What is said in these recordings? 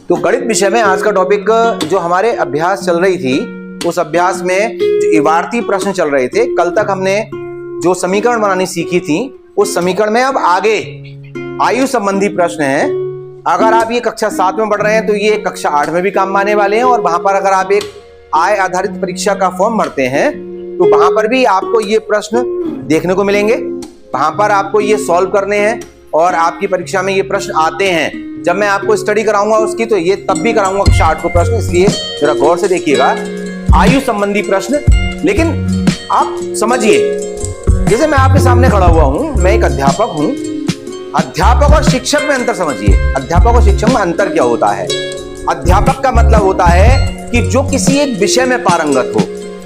तो गणित विषय में आज का टॉपिक जो हमारे अभ्यास चल रही थी, उस अभ्यास में जो इबारती प्रश्न चल रहे थे, कल तक हमने जो समीकरण बनानी सीखी थी, उस समीकरण में अब आगे आयु संबंधी प्रश्न हैं। अगर आप ये कक्षा 7 में पढ़ रहे हैं तो ये कक्षा 8 में भी काम आने वाले हैं, और वहां पर अगर आप एक आय आधारित परीक्षा का फॉर्म भरते हैं तो वहां पर भी आपको ये प्रश्न देखने को मिलेंगे। वहां पर आपको ये सॉल्व करने हैं और आपकी परीक्षा में ये प्रश्न आते हैं। जब मैं आपको स्टडी कराऊंगा उसकी, तो ये तब भी कराऊंगा कक्षा 8 को प्रश्न, इसलिए जरा गौर से देखिएगा। आयु संबंधी प्रश्न, लेकिन आप समझिए, जैसे मैं आपके सामने खड़ा हुआ हूं, मैं एक अध्यापक हूं। अध्यापक और शिक्षक में अंतर समझिए। अध्यापक और शिक्षक में अंतर क्या होता है? अध्यापक का मतलब होता है कि जो किसी एक विषय में पारंगत हो,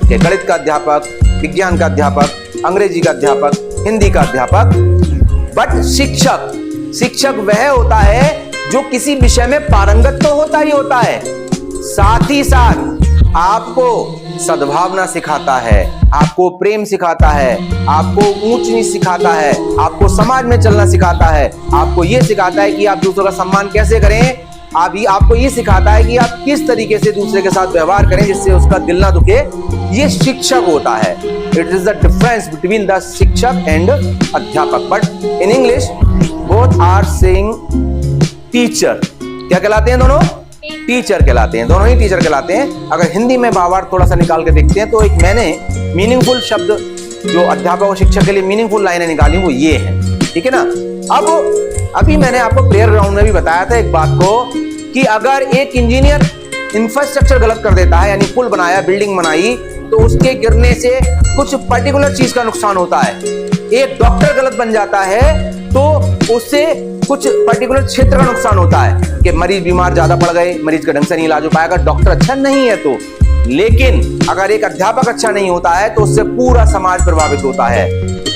गणित का अध्यापक, विज्ञान का अध्यापक, अंग्रेजी का अध्यापक, हिंदी का अध्यापक। बट शिक्षक वह होता है जो किसी विषय में पारंगत तो होता ही होता है, साथ ही साथ आपको सद्भावना सिखाता है, आपको प्रेम सिखाता है, आपको ऊंच नीच सिखाता है, आपको समाज में चलना सिखाता है, आपको यह सिखाता है कि आप दूसरों का सम्मान कैसे करें, आपको ये सिखाता है कि आप किस तरीके से दूसरे के साथ व्यवहार करें जिससे उसका दिल ना दुखे। ये शिक्षक होता है। It is the difference between the शिक्षक एंड अध्यापक। But in English both are saying teacher. क्या कहलाते हैं दोनों? टीचर कहलाते हैं, दोनों ही टीचर कहलाते हैं। अगर हिंदी में भावार्थ थोड़ा सा निकाल के देखते हैं तो एक मैंने मीनिंगफुल शब्द जो अध्यापक और शिक्षक के लिए मीनिंगफुल लाइनें निकाली, वो ये है, ठीक है ना। अब अभी मैंने आपको प्लेयर ग्राउंड में भी बताया था एक बात को, कि अगर एक इंजीनियर इंफ्रास्ट्रक्चर गलत कर देता है, यानी पुल बनाया, बिल्डिंग बनाई, तो उसके गिरने से कुछ पर्टिकुलर चीज का नुकसान होता है। एक डॉक्टर गलत बन जाता है तो उससे कुछ पर्टिकुलर क्षेत्र का नुकसान होता है, कि मरीज बीमार ज्यादा पड़ गए, मरीज का ढंग से नहीं इलाज हो पाएगा, डॉक्टर अच्छा नहीं है तो। लेकिन अगर एक अध्यापक अच्छा नहीं होता है तो उससे पूरा समाज प्रभावित होता है,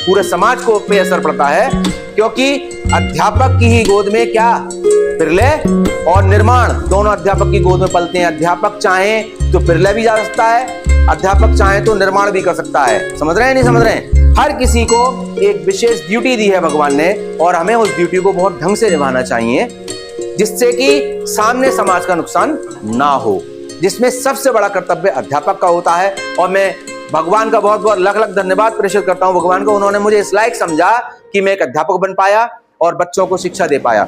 पूरे समाज को पे असर पड़ता है, क्योंकि अध्यापक की ही गोद में क्या प्रलय और निर्माण दोनों अध्यापक की गोद में पलते हैं। अध्यापक चाहे तो प्रलय भी जा सकता है, अध्यापक चाहे तो निर्माण भी कर सकता है। समझ रहे हैं नहीं समझ रहे हैं? हर किसी को एक विशेष ड्यूटी दी है भगवान ने, और हमें उस ड्यूटी को बहुत ढंग से निभाना चाहिए, जिससे कि सामने समाज का नुकसान ना हो, जिसमें सबसे बड़ा कर्तव्य अध्यापक का होता है। और मैं भगवान का बहुत बहुत लाख लाख धन्यवाद प्रेषित करता हूं भगवान को। उन्होंने मुझे इस लायक समझा कि मैं एक अध्यापक बन पाया और बच्चों को शिक्षा दे पाया।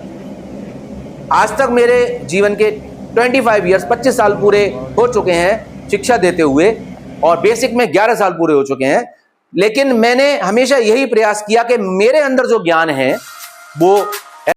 आज तक मेरे जीवन के 25 ईयर्स 25 साल पूरे हो चुके हैं शिक्षा देते हुए, और बेसिक में 11 साल पूरे हो चुके हैं। लेकिन मैंने हमेशा यही प्रयास किया कि मेरे अंदर जो ज्ञान है वो